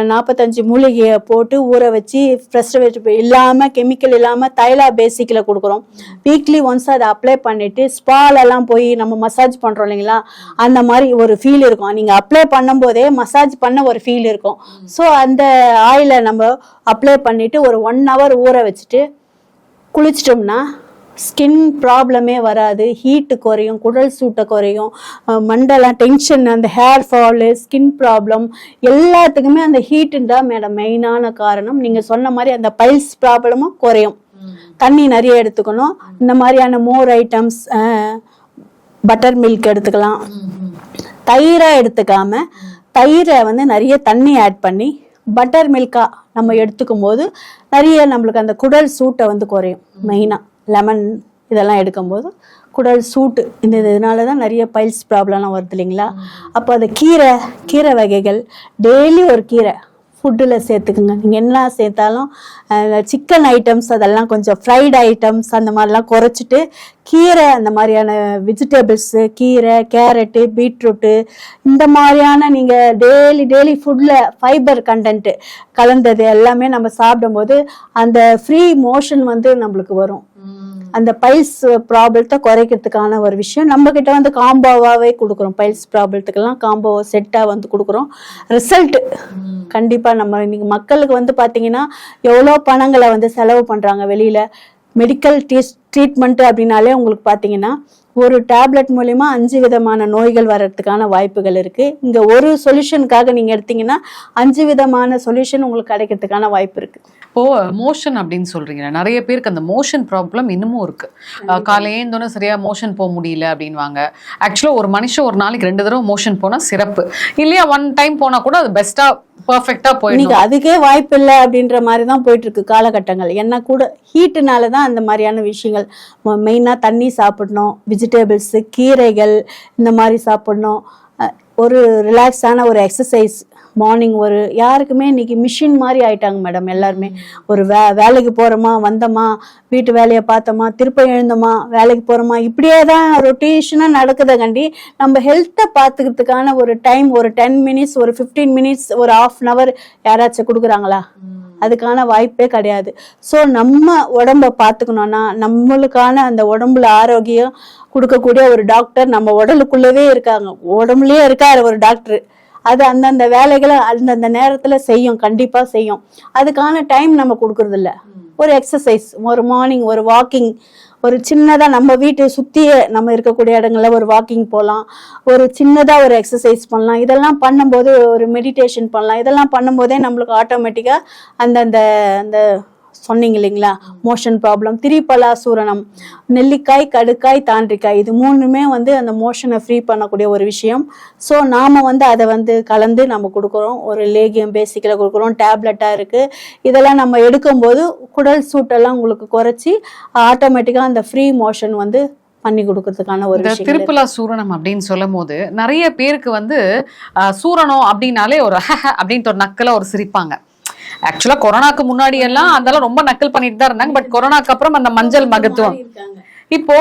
45 மூலிகையை போட்டு ஊற வச்சு ப்ரெசர்வேட்டிவ் இல்லாம கெமிக்கல் இல்லாம தைலா பேசிக்ல கொடுக்குறோம். வீக்லி ஒன்ஸ் அதை அப்ளை பண்ணிட்டு ஸ்பாலெல்லாம் போய் நம்ம மசாஜ் பண்றோம் இல்லைங்களா? அந்த மாதிரி ஒரு ஃபீல் இருக்கும். நீங்க அப்ளை பண்ணும் போதே மசாஜ் பண்ண ஒரு ஃபீல் இருக்கும். ஸோ அந்த ஆயிலை நம்ம அப்ளை பண்ணிட்டு ஒரு 1 hour ஊற வச்சுட்டு குளிச்சிட்டோம்னா ஸ்கின் ப்ராப்ளமே வராது. ஹீட்டு குறையும், குடல் சூட்டை குறையும், மண்டலம் டென்ஷன், அந்த ஹேர் ஃபாலு, ஸ்கின் ப்ராப்ளம் எல்லாத்துக்குமே அந்த ஹீட்டு தான் மேடம் மெயினான காரணம். நீங்க சொன்ன மாதிரி அந்த பைல்ஸ் ப்ராப்ளமும் குறையும். தண்ணி நிறைய எடுத்துக்கணும். இந்த மாதிரியான மோர் ஐட்டம்ஸ், பட்டர் மில்க் எடுத்துக்கலாம். தயிரை எடுத்துக்காம தயிரை நிறைய தண்ணி ஆட் பண்ணி பட்டர் மில்கா நம்ம எடுத்துக்கும் போது நிறைய நம்மளுக்கு அந்த குடல் சூட்டை குறையும். மெயினா லெமன் இதெல்லாம் எடுக்கும்போது குடல் சூட்டு இதனாலதான் நிறைய பைல்ஸ் ப்ராப்ளம்லாம் வருது இல்லைங்களா? அப்போ அந்த கீரை வகைகள் டெய்லி ஒரு கீரை ஃபுட்டில் சேர்த்துக்குங்க. நீங்கள் என்ன சேர்த்தாலும் சிக்கன் ஐட்டம்ஸ் அதெல்லாம் கொஞ்சம் ஃப்ரைட் ஐட்டம்ஸ் அந்த மாதிரிலாம் குறைச்சிட்டு கீரை அந்த மாதிரியான வெஜிடபிள்ஸு, கீரை, கேரட்டு, பீட்ரூட்டு இந்த மாதிரியான நீங்கள் டெய்லி ஃபுட்டில் ஃபைபர் கண்டென்ட்டு கலந்தது எல்லாமே நம்ம சாப்பிடும்போது அந்த ஃப்ரீ மோஷன் நம்மளுக்கு வரும். அந்த பைல்ஸ் ப்ராப்ளத்தை குறைக்கிறதுக்கான ஒரு விஷயம் நம்ம கிட்ட காம்போவாவே கொடுக்குறோம். பைல்ஸ் ப்ராப்ளத்துக்கெல்லாம் காம்போ செட்டா கொடுக்குறோம். ரிசல்ட் கண்டிப்பா நம்ம இன்னைக்கு மக்களுக்கு பாத்தீங்கன்னா எவ்வளோ பணங்களை செலவு பண்றாங்க வெளியில. மெடிக்கல் ட்ரீட்மெண்ட் அப்படின்னாலே உங்களுக்கு பாத்தீங்கன்னா ஒரு டேப்லெட் மூலியமா 5 விதமான நோய்கள் வர்றதுக்கான வாய்ப்புகள் இருக்கு. இங்க ஒரு சொல்யூஷனுக்காக நீங்க எடுத்தீங்கன்னா 5 விதமான சொல்யூஷன் உங்களுக்கு கிடைக்கிறதுக்கான வாய்ப்பு இருக்கு. இப்போ மோஷன் அப்படின்னு சொல்றீங்க, நிறைய பேருக்கு அந்த மோஷன் ப்ராப்ளம் இன்னமும் இருக்கு. காலையே இருந்தோன்னா சரியா மோஷன் போக முடியல அப்படின்வாங்க. ஆக்சுவலா ஒரு மனுஷன் ஒரு நாளைக்கு 2 தடவை மோஷன் போனா சிறப்பு இல்லையா? 1 டைம் போனா கூட அது பெஸ்டா பர்ஃபெக்டா போயிடும். அதுக்கே வாய்ப்பு இல்லை அப்படின்ற மாதிரி தான் போயிட்டு இருக்கு காலகட்டங்கள். என்ன கூட ஹீட்டுனாலதான் அந்த மாதிரியான விஷயங்கள். மெயினா தண்ணி சாப்பிடணும், வெஜிடபிள்ஸ், கீரைகள் இந்த மாதிரி சாப்பிடணும். ஒரு ரிலாக்ஸான ஒரு எக்ஸசைஸ் மார்னிங். ஒரு யாருக்குமே இன்னைக்கு மிஷின் மாதிரி ஆயிட்டாங்க மேடம் எல்லாருமே. ஒரு வேலைக்கு போறோமா, வந்தோமா, வீட்டு வேலையை பார்த்தோமா, திருப்ப எழுந்தோமா, வேலைக்கு போறோமா, இப்படியே தான் ரொட்டேஷனா நடக்குத கண்டி நம்ம ஹெல்த்தை பார்த்துக்கிறதுக்கான ஒரு டைம், ஒரு 10 minutes, ஒரு 15 minutes, ஒரு 1/2 hour யாராச்சும் கொடுக்குறாங்களா? அதுக்கான வாய்ப்பே கிடையாது. ஸோ நம்ம உடம்ப பார்த்துக்கணும்னா நம்மளுக்கான அந்த உடம்புல ஆரோக்கியம் கொடுக்கக்கூடிய ஒரு டாக்டர் நம்ம உடலுக்குள்ளவே இருக்காங்க. உடம்புலயே இருக்காரு ஒரு டாக்டர். அது அந்தந்த வேலைகளை அந்தந்த நேரத்துல செய்யும், கண்டிப்பா செய்யும். அதுக்கான டைம் நம்ம கொடுக்கறது இல்ல. ஒரு எக்ஸசைஸ், ஒரு மார்னிங் ஒரு வாக்கிங், ஒரு சின்னதா நம்ம வீட்டை சுத்தியே நம்ம இருக்கக்கூடிய இடங்கள்ல ஒரு வாக்கிங் போகலாம், ஒரு சின்னதா ஒரு எக்ஸசைஸ் பண்ணலாம். இதெல்லாம் பண்ணும்போது ஒரு மெடிடேஷன் பண்ணலாம். இதெல்லாம் பண்ணும்போதே நம்மளுக்கு ஆட்டோமேட்டிக்கா அந்த அந்த சொன்னீங்க இல்லைங்களா, மோஷன் ப்ராப்ளம், திரிபலா சூரணம், நெல்லிக்காய், கடுக்காய், தாண்டிக்காய், இது மூணுமே வந்து அந்த மோஷனை ஃப்ரீ பண்ணக்கூடிய ஒரு விஷயம். ஸோ நாம வந்து அதை வந்து கலந்து நம்ம கொடுக்குறோம். ஒரு லேகியம் பேசிக்கில் கொடுக்குறோம், டேப்லெட்டாக இருக்கு. இதெல்லாம் நம்ம எடுக்கும்போது குடல் சூட்டெல்லாம் உங்களுக்கு குறைச்சி ஆட்டோமேட்டிக்காக அந்த ஃப்ரீ மோஷன் வந்து பண்ணி கொடுக்கறதுக்கான ஒரு விஷயம். திரிபலா சூரணம் அப்படின்னு சொல்லும் போது நிறைய பேருக்கு வந்து சூரணம் அப்படின்னாலே ஒரு அப்படின்ட்டு ஒரு நக்கல ஒரு சிரிப்பாங்க. ஆக்சுவலா கொரோனாக்கு முன்னாடி எல்லாம் அதெல்லாம் ரொம்ப நக்கல் பண்ணிட்டு தான் இருந்தாங்க. பட் கொரோனாக்கு அப்புறம் அந்த மஞ்சள் மகத்துவம் இப்போ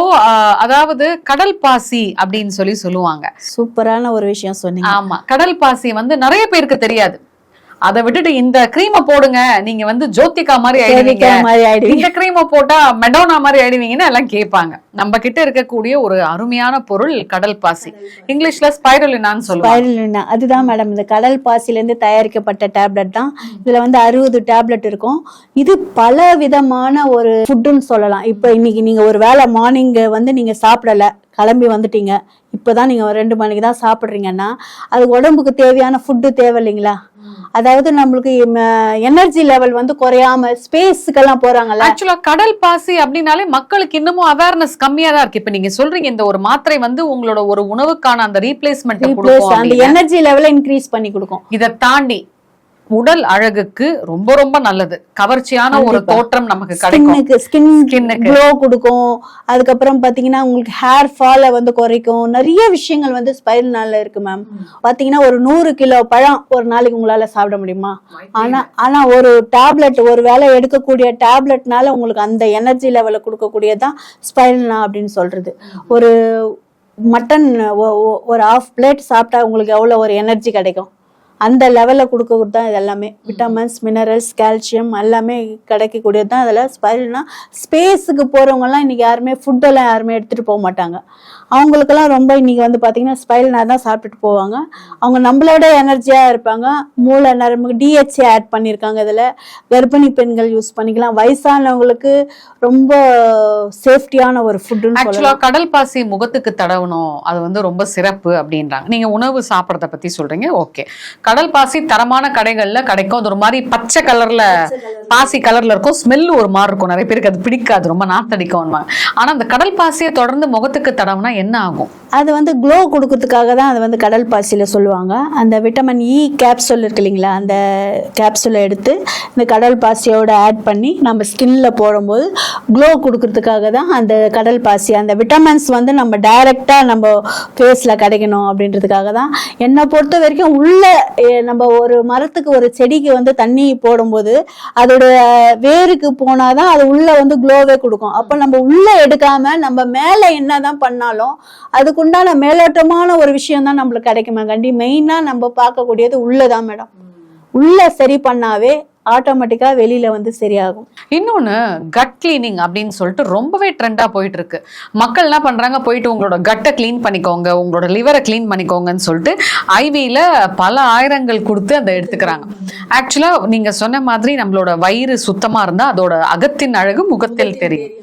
அதாவது கடல் பாசி அப்படின்னு சொல்லுவாங்க. சூப்பரான ஒரு விஷயம் சொன்னீங்க. ஆமா, கடல் பாசி வந்து நிறைய பேருக்கு தெரியாது. அதை விட்டுட்டு இந்த கிரீமை போடுங்க, நீங்க வந்து ஜோதிகா மாதிரி ஆயிடுவீங்க, இந்த கிரீமை போட்டா மெடோனா மாதிரி ஆயிடுவீங்கன்னு எல்லாம் கேட்பாங்க. நம்ம கிட்ட இருக்கக்கூடிய ஒரு அருமையான பொருள் கடல் பாசி, இங்கிலீஷ்ல ஸ்பைருலினான்னு சொல்லுவாங்க. அதுதான் மேடம், இந்த கடல் பாசில இருந்து தயாரிக்கப்பட்ட டேப்லெட் தான். இதுல வந்து 60 டேப்லெட் இருக்கும். இது பல விதமான ஒரு ஃபுட்டுன்னு சொல்லலாம். இப்ப இன்னைக்கு நீங்க ஒரு வேளை மார்னிங் வந்து நீங்க சாப்பிடல, கிளம்பி வந்துட்டீங்க, இப்பதான் நீங்க 2 மணிக்கு தான் சாப்பிடுறீங்கன்னா அது உடம்புக்கு தேவையான ஃபுட்டு தேவை இல்லைங்களா? அதாவது நம்மளுக்கு எனர்ஜி லெவல் வந்து குறையாம ஸ்பேஸ்க்கெல்லாம் போறாங்கல்ல. ஆக்சுவலா கடல் பாசி அப்படின்னாலே மக்களுக்கு இன்னமும் அவேர்னஸ் கம்மியா தான் இருக்கு. இப்ப நீங்க சொல்றீங்க இந்த ஒரு மாத்திரை வந்து உங்களோட ஒரு உணவுக்கான அந்த ரீப்ளேஸ்மெண்ட் அந்த எனர்ஜி லெவலை இன்க்ரீஸ் பண்ணி கொடுக்கும். இதை தாண்டி உடல் அழகுக்கு ரொம்ப ரொம்ப நல்லது, கவர்ச்சியான ஒரு தோற்றம் நமக்கு கிடைக்கும், ஸ்கின்னுக்கு க்ளோ கொடுக்கும். அதுக்கப்புறம் பாத்தீங்கன்னா உங்களுக்கு ஹேர் ஃபாலை வந்து குறைக்கும். நிறைய விஷயங்கள் வந்து ஸ்பைருலினால இருக்கு மேம். பாத்தீங்கன்னா ஒரு 100 கிலோ பழம் ஒரு நாளைக்கு உங்களால சாப்பிட முடியுமா? ஆனா ஒரு டேப்லெட், ஒரு வேளை எடுக்கக்கூடிய டேப்லெட்னால உங்களுக்கு அந்த எனர்ஜி லெவலை கொடுக்கக்கூடியதான் ஸ்பைருலினா அப்படின்னு சொல்றது. ஒரு மட்டன் ஒரு 1/2 பிளேட் சாப்பிட்டா உங்களுக்கு எவ்வளவு ஒரு எனர்ஜி கிடைக்கும்? அந்த லெவலில் கொடுக்கறது தான் இது எல்லாமே. விட்டமின்ஸ், மினரல்ஸ், கால்சியம் எல்லாமே கிடைக்கக்கூடியது தான் அதில் ஸ்பைருலினா. ஸ்பேஸுக்கு போகிறவங்கலாம் இன்றைக்கி யாருமே ஃபுட்டெல்லாம் யாருமே எடுத்துகிட்டு போக மாட்டாங்க. அவங்களுக்கெல்லாம் ரொம்ப இன்றைக்கி வந்து பார்த்திங்கன்னா ஸ்பைருலினா தான் சாப்பிட்டுட்டு போவாங்க. அவங்க நம்மளோட எனர்ஜியாக இருப்பாங்க. மூளை நரம்புக்கு DHA ஆட் பண்ணியிருக்காங்க. இதில் கர்ப்பிணி பெண்கள் யூஸ் பண்ணிக்கலாம். வயசானவங்களுக்கு ரொம்ப சேஃப்டியான ஒரு ஃபுட்டுன்னு சொல்லலாம். கடல் பாசி முகத்துக்கு தடவணும், அது வந்து ரொம்ப சிறப்பு அப்படின்றாங்க. நீங்கள் உணவு சாப்பிட்றத பற்றி சொல்கிறீங்க, ஓகே. கடல் பாசி தரமான கடைகள்ல கிடைக்கும். அது ஒரு மாதிரி பச்சை கலர்ல பாசி கலர்ல இருக்கும், ஸ்மெல் ஒரு மாதிரி இருக்கும். நிறைய பேருக்கு அது பிடிக்காது, ரொம்ப நாத்தடிக்கும். ஆனா அந்த கடல் பாசியை தொடர்ந்து முகத்துக்கு தடவுனா என்ன ஆகும்? அது வந்து க்ளோ கொடுக்கறதுக்காக தான் அது வந்து கடல் பாசியில சொல்லுவாங்க. அந்த விட்டமின் E கேப்சூல் இருக்கு இல்லைங்களா, அந்த கேப்சூலை எடுத்து இந்த கடல் பாசியோட ஆட் பண்ணி நம்ம ஸ்கின்ல போடும்போது க்ளோ கொடுக்கறதுக்காக தான் அந்த கடல் பாசி. அந்த விட்டமின்ஸ் வந்து நம்ம டைரக்டா நம்ம ஃபேஸ்ல கிடைக்கணும் அப்படின்றதுக்காக தான். என்னை பொறுத்த வரைக்கும் உள்ள நம்ம ஒரு மரத்துக்கு, ஒரு செடிக்கு வந்து தண்ணி போடும்போது அதோட வேருக்கு போனாதான் அது உள்ள வந்து க்ளோவே கொடுக்கும். அப்ப நம்ம உள்ள எடுக்காம நம்ம மேல என்னதான் பண்ணாலும் அதுக்குண்டான மேலோட்டமான ஒரு விஷயம் தான் நம்மளுக்கு கிடைக்குமா? கண்டி மெயினா நம்ம பார்க்கக்கூடியது உள்ளதான் மேடம். உள்ள சரி பண்ணாவே ஆட்டோமேட்டிக்கா வெளியில வந்து சரியாகும். இன்னொன்னு கட் கிளீனிங் அப்படின்னு சொல்லிட்டு ரொம்பவே ட்ரெண்டா போயிட்டு இருக்கு. மக்கள் என்ன பண்றாங்க, போயிட்டு உங்களோட கட்டை கிளீன் பண்ணிக்கோங்க, உங்களோட லிவரை கிளீன் பண்ணிக்கோங்கன்னு சொல்லிட்டு ஐவியில பல ஆயிரங்கள் கொடுத்து அதை எடுத்துக்கிறாங்க. ஆக்சுவலா நீங்க சொன்ன மாதிரி நம்மளோட வயிறு சுத்தமா இருந்தா அதோட அகத்தின் அழகு முகத்தில் தெரியும்.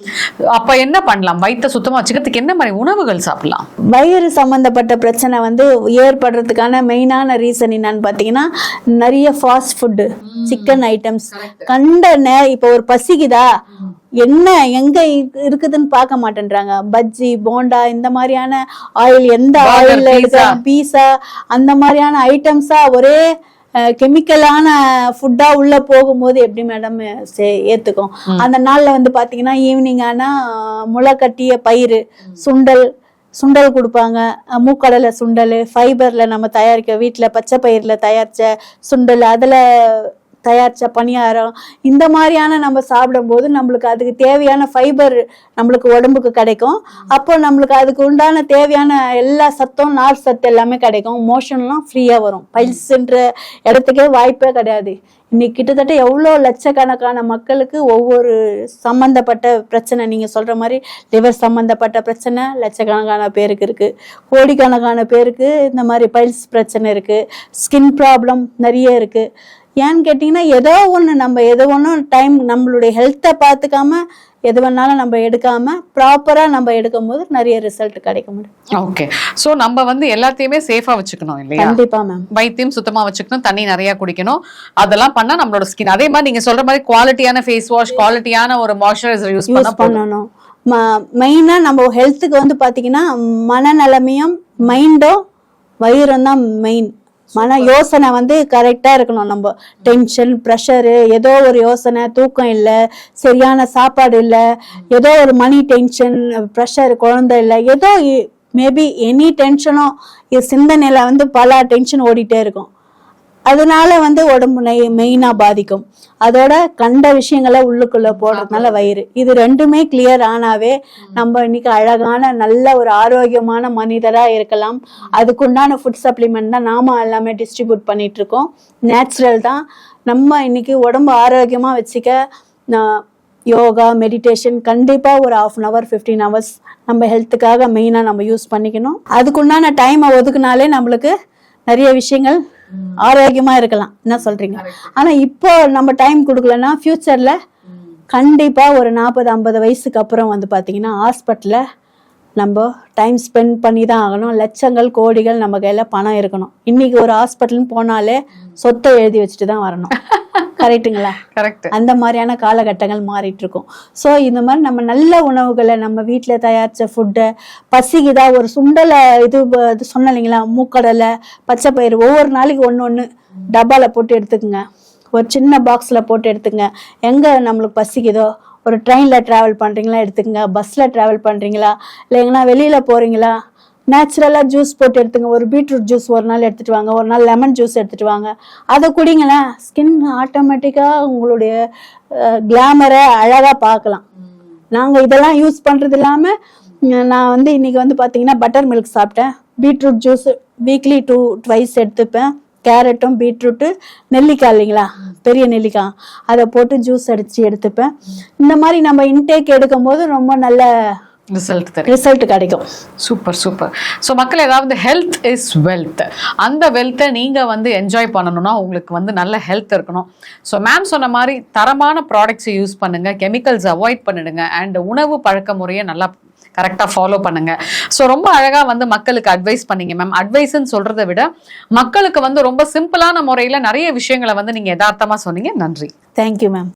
அப்ப என்ன பண்ணலாம்? வயிற்ற சுத்தமா வச்சுக்கிறதுக்கு என்ன மாதிரி உணவுகள் சாப்பிடலாம்? வயிறு சம்பந்தப்பட்ட பிரச்சனை வந்து ஏற்படுறதுக்கான மெயினான ரீசன் என்னன்னு பாத்தீங்கன்னா, நிறைய ஃபாஸ்ட் ஃபுட்டு, சிக்கன் ஐட்டம்ஸ் கண்ட இப்போ ஒரு பசிக்குதா என்ன எங்க இருக்குதுன்னு பார்க்க மாட்டேன்றாங்க. பஜ்ஜி, போண்டா, இந்த மாதிரியான ஆயில், எந்த ஆயில்ல எடுக்க, பீஸா, அந்த மாதிரியான ஐட்டம்ஸா ஒரே கெமிக்கலான ஃபுட்டா உள்ள போகும்போது எப்படி மேடம் ஏத்துக்கும்? அந்த நாள்ல வந்து பாத்தீங்கன்னா ஈவினிங் ஆனா முளைக்கட்டிய பயிறு சுண்டல் கொடுப்பாங்க. மூக்கடலை சுண்டல், ஃபைபர்ல நம்ம தயாரிக்க வீட்டுல பச்சை பயிர்ல தயாரிச்ச சுண்டல், அதுல தயாரித்த பணியாரம் இந்த மாதிரியான நம்ம சாப்பிடும்போது நம்மளுக்கு அதுக்கு தேவையான ஃபைபர் நம்மளுக்கு உடம்புக்கு கிடைக்கும். அப்போ நம்மளுக்கு அதுக்கு உண்டான தேவையான எல்லா சத்தும் நார் சத்து எல்லாமே கிடைக்கும். மோஷன்லாம் ஃப்ரீயாக வரும். பைல்ஸ்ன்ற இடத்துக்கே வாய்ப்பே கிடையாது. இன்னைக்கு கிட்டத்தட்ட எவ்வளோ லட்சக்கணக்கான மக்களுக்கு ஒவ்வொரு சம்மந்தப்பட்ட பிரச்சனை, நீங்கள் சொல்கிற மாதிரி லிவர் சம்மந்தப்பட்ட பிரச்சனை லட்சக்கணக்கான பேருக்கு இருக்குது. கோடிக்கணக்கான பேருக்கு இந்த மாதிரி பைல்ஸ் பிரச்சனை இருக்குது. ஸ்கின் ப்ராப்ளம் நிறைய இருக்குது. ஏன்னு கேட்டிங்கன்னா ஏதோ ஒன்று டைம் நம்மளுடைய ஹெல்த்தை பார்த்துக்காம எது வேணாலும் நம்ம எடுக்காம ப்ராப்பராக நம்ம எடுக்கும் போது நிறைய ரிசல்ட் கிடைக்க முடியும். ஓகே, ஸோ நம்ம வந்து எல்லாத்தையுமே சேஃபா வச்சுக்கணும் இல்லையா? கண்டிப்பா மேம். வைத்தியம் சுத்தமா வச்சுக்கணும், தண்ணி நிறைய குடிக்கணும். அதெல்லாம் பண்ணா நம்மளோட ஸ்கின் அதே மாதிரி நீங்க சொல்ற மாதிரி குவாலிட்டியான ஃபேஸ் வாஷ், குவாலிட்டியான ஒரு மாய்ஸ்சரைசர் யூஸ் பண்ணணும். மெயினா நம்ம ஹெல்த்துக்கு வந்து பாத்தீங்கன்னா மனநலமையும் மைண்டும் வயிறும் தான் மெயின். மன யோசனை வந்து கரெக்டா இருக்கணும். நம்ம டென்ஷன், ப்ரெஷரு, ஏதோ ஒரு யோசனை, தூக்கம் இல்லை, சரியான சாப்பாடு இல்லை, ஏதோ ஒரு மணி டென்ஷன், ப்ரெஷர், குழந்தை இல்லை, ஏதோ மேபி எனி டென்ஷனும் சிந்தனையில வந்து பல டென்ஷன் ஓடிட்டே இருக்கும். அதனால வந்து உடம்பு மெயினா பாதிக்கும். அதோட கண்ட விஷயங்களை உள்ளுக்குள்ள போடுறதுனால வயிறு, இது ரெண்டுமே கிளியர் ஆனாவே நம்ம இன்னைக்கு அழகான நல்ல ஒரு ஆரோக்கியமான மனிதரா இருக்கலாம். அதுக்குண்டான ஃபுட் சப்ளிமெண்ட் தான் நாம எல்லாமே டிஸ்ட்ரிபியூட் பண்ணிட்டு இருக்கோம். நேச்சுரல் தான். நம்ம இன்னைக்கு உடம்பு ஆரோக்கியமா வச்சுக்க யோகா, மெடிடேஷன் கண்டிப்பா ஒரு 1/2 hour 15 hours நம்ம ஹெல்த்துக்காக மெயினா நம்ம யூஸ் பண்ணிக்கணும். அதுக்குண்டான டைமை ஒதுக்குனாலே நம்மளுக்கு நிறைய விஷயங்கள் ஆரோக்கியமா இருக்கலாம். என்ன சொல்றீங்க? ஆனா இப்போ நம்ம டைம் கொடுக்கலன்னா ஃபியூச்சர்ல கண்டிப்பா ஒரு 40-50 வயசுக்கு அப்புறம் வந்து பாத்தீங்கன்னா ஹாஸ்பிட்டல்ல நம்ம டைம் ஸ்பெண்ட் பண்ணி தான் ஆகணும். லட்சங்கள் கோடிகள் நம்ம கையில பணம் இருக்கணும். இன்னைக்கு ஒரு ஹாஸ்பிட்டல்னு போனாலே சொத்தை எழுதி வச்சுட்டு தான் வரணும். கரெக்டுங்களா? கரெக்ட். அந்த மாதிரியான காலகட்டங்கள் மாறிட்டு இருக்கும். ஸோ இந்த மாதிரி நம்ம நல்ல உணவுகளை நம்ம வீட்டில் தயாரித்த ஃபுட்டை, பசிக்குதா ஒரு சுண்டலை இது சொன்ன இல்லைங்களா, மூக்கடலை, பச்சை பயிறு, ஒவ்வொரு நாளைக்கு ஒன்று டப்பாவில் போட்டு எடுத்துக்குங்க. ஒரு சின்ன பாக்ஸில் போட்டு எடுத்துங்க. எங்கே நம்மளுக்கு பசிக்குதோ, ஒரு ட்ரெயினில் ட்ராவல் பண்ணுறீங்களா எடுத்துக்கங்க, பஸ்ஸில் ட்ராவல் பண்ணுறீங்களா, இல்லை எங்கன்னா வெளியில் போகிறீங்களா, நேச்சுரலாக ஜூஸ் போட்டு எடுத்துங்க. ஒரு பீட்ரூட் ஜூஸ் ஒரு நாள் எடுத்துட்டு வாங்க, ஒரு நாள் லெமன் ஜூஸ் எடுத்துட்டு வாங்க. அதை குடிங்களேன். ஸ்கின் ஆட்டோமேட்டிக்காக உங்களுடைய கிளாமரை அழகாக பார்க்கலாம். நாங்கள் இதெல்லாம் யூஸ் பண்ணுறது இல்லாமல் நான் வந்து இன்னைக்கு வந்து பார்த்தீங்கன்னா பட்டர் மில்க் சாப்பிட்டேன். பீட்ரூட் ஜூஸ் வீக்லி 2 twice எடுத்துப்பேன். கேரட்டும் பீட்ரூட்டு, நெல்லிக்காய் இல்லைங்களா, பெரிய நெல்லிக்காய், அதை போட்டு ஜூஸ் அடித்து எடுத்துப்பேன். இந்த மாதிரி நம்ம இன்டேக் எடுக்கும் போது ரொம்ப நல்ல ரிசல்ட் கிடைக்கும். Super super. ஸோ மக்கள், ஏதாவது ஹெல்த் இஸ் வெல்த், அந்த வெல்த்தை நீங்கள் வந்து என்ஜாய் பண்ணணும்னா உங்களுக்கு வந்து நல்ல ஹெல்த் இருக்கணும். ஸோ மேம் சொன்ன மாதிரி தரமான ப்ராடக்ட்ஸை யூஸ் பண்ணுங்க, கெமிக்கல்ஸ் அவாய்ட் பண்ணிடுங்க, அண்ட் உணவு பழக்க முறையை நல்லா கரெக்டாக ஃபாலோ பண்ணுங்க. ஸோ ரொம்ப அழகாக வந்து மக்களுக்கு அட்வைஸ் பண்ணீங்க மேம். அட்வைஸ்ன்னு சொல்றதை விட மக்களுக்கு வந்து ரொம்ப சிம்பிளான முறையில் நிறைய விஷயங்களை வந்து நீங்கள் யதார்த்தமாக சொன்னீங்க. நன்றி. Thank you ma'am.